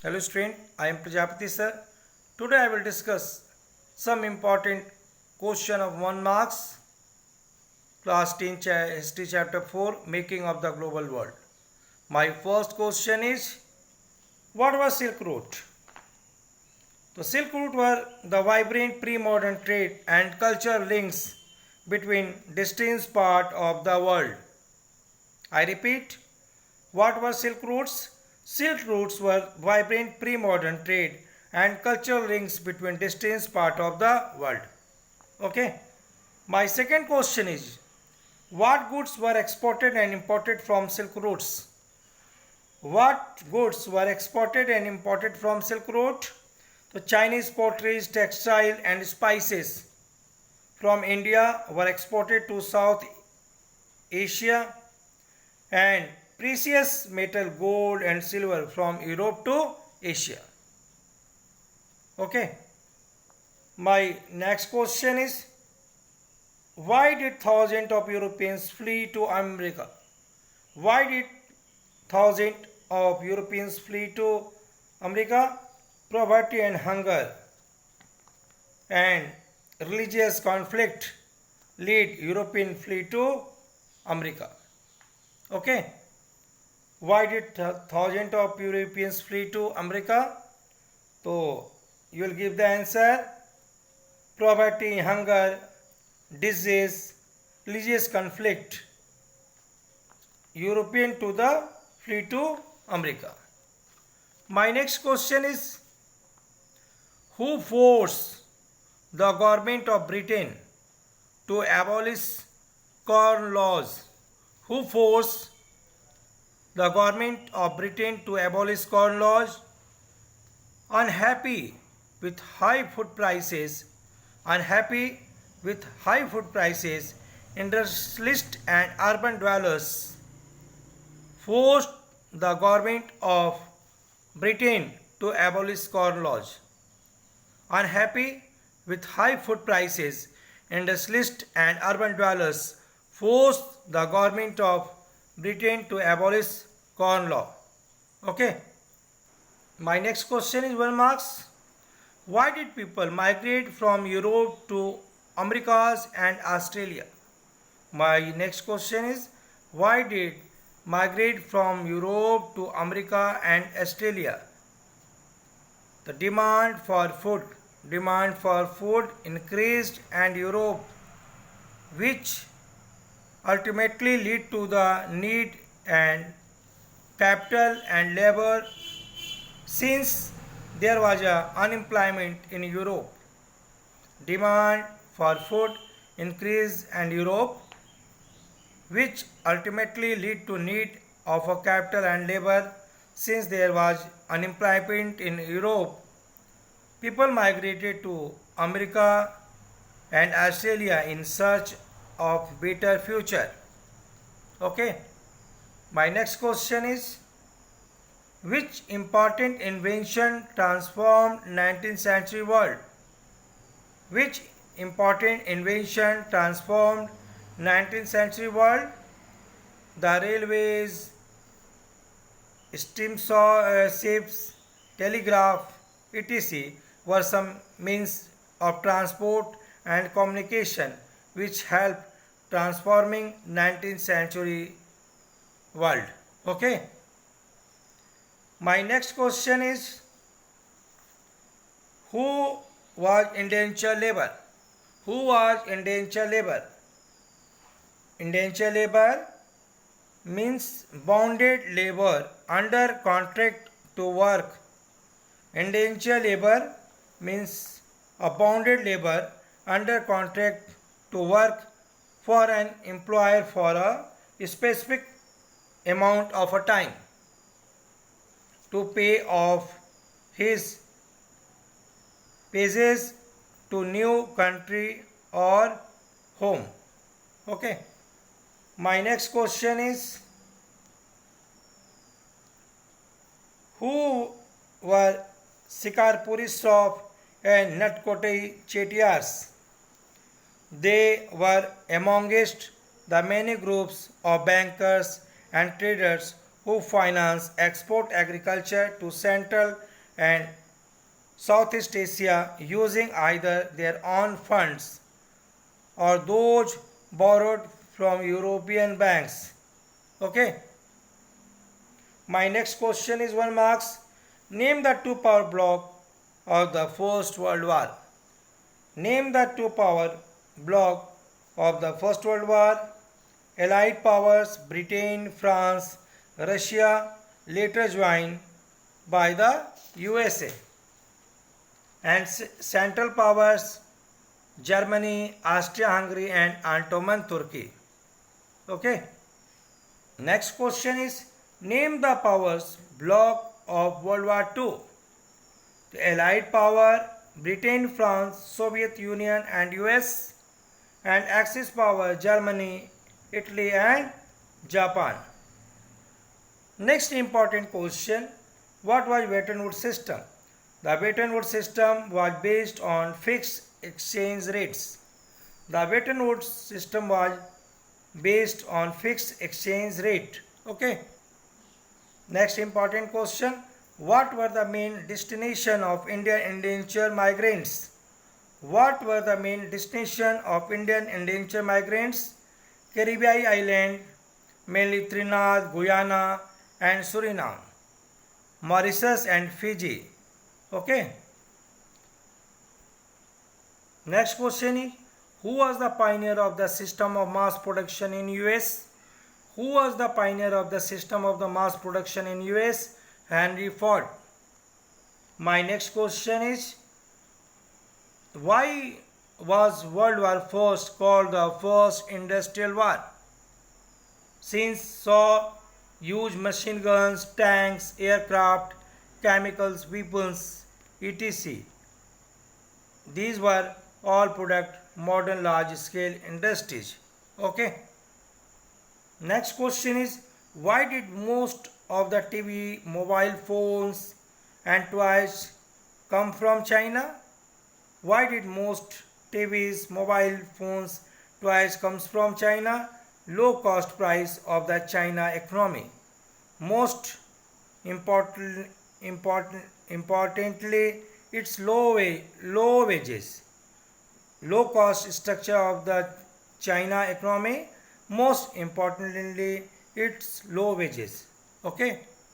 Hello student, I am Prajapati sir. Today I will discuss some important question of 1 marks, class 10 history chapter 4, making of the global world. My first question is, what was Silk Route? The Silk Route were the vibrant pre-modern trade and culture links between distant parts of the world. I repeat, what were Silk Routes? Silk routes were vibrant pre-modern trade and cultural links between distant parts of the world. Okay. My second question is, what goods were exported and imported from Silk routes? What goods were exported and imported from Silk Route? The Chinese potteries, textile and spices from India were exported to South Asia, and precious metal gold and silver from Europe to Asia. Okay. My next question is, why did thousands of Europeans flee to America? Why did thousands of Europeans flee to America? Poverty and hunger and religious conflict lead European flee to America. Okay. Why did thousands of Europeans flee to America? So you will give the answer: poverty, hunger, disease, religious conflict. European to the flee to America. My next question is, who forced the government of Britain to abolish corn laws? Who forced the government of Britain to abolish corn laws? Unhappy with high food prices, industrialists and urban dwellers forced the government of Britain to abolish corn laws. Unhappy with high food prices, industrialists and urban dwellers forced the government of Britain to abolish corn law. Okay. My next question is 1 marks. Why did people migrate from Europe to Americas and Australia? My next question is, why did migrate from Europe to America and Australia? The demand for food increased, and Europe, which ultimately lead to the need and capital and labor, since there was unemployment in Europe. Demand for food increased, and Europe, which ultimately lead to need of a capital and labor, since there was unemployment in Europe. People migrated to America and Australia in search of better future. Okay. My next question is, which important invention transformed 19th century world? Which important invention transformed 19th century world? The railways, steam ships, telegraph, etc. were some means of transport and communication which helped transforming 19th century world. Okay. My next question is, who was indentured labor? Who was indentured labor? Indentured labor means bonded labor under contract to work. Indentured labor means a bonded labor under contract to work for an employer for a specific amount of a time to pay off his wages to new country or home. Okay. My next question is, who were Shikarpuri Shroff and Natkoti Chettiars? They were amongst the many groups of bankers and traders who finance export agriculture to Central and Southeast Asia using either their own funds or those borrowed from European banks. Okay. My next question is 1 marks. Name the two power block of the First World War. Name the two power block of the First World War. Allied powers Britain, France, Russia, later joined by the USA. And Central powers Germany, Austria-Hungary and Ottoman Turkey. Okay. Next question is name the powers block of World War II. The Allied power Britain, France, Soviet Union and US, and Axis power Germany, Italy and Japan. Next important question, what was Bretton Woods system? The Bretton Woods system was based on fixed exchange rates. The Bretton Woods system was based on fixed exchange rate. Okay. Next important question, what were the main destination of Indian indentured migrants? What were the main destination of Indian indentured migrants? Caribbean island, mainly Trinidad, Guyana and Suriname, Mauritius and Fiji. Okay. Next question is, who was the pioneer of the system of mass production in US? Who was the pioneer of the system of the mass production in US? Henry Ford. My next question is, why was World War I called the First Industrial War? Since saw huge machine guns, tanks, aircraft, chemicals, weapons, etc. These were all product modern large scale industries. Okay. Next question is, why did most of the TV, mobile phones and toys come from China? Why did most TVs, mobile phones, toys comes from China? Low cost price of the China economy. Most importantly, its low wages. Low cost structure of the China economy. Most importantly, its low wages. Okay.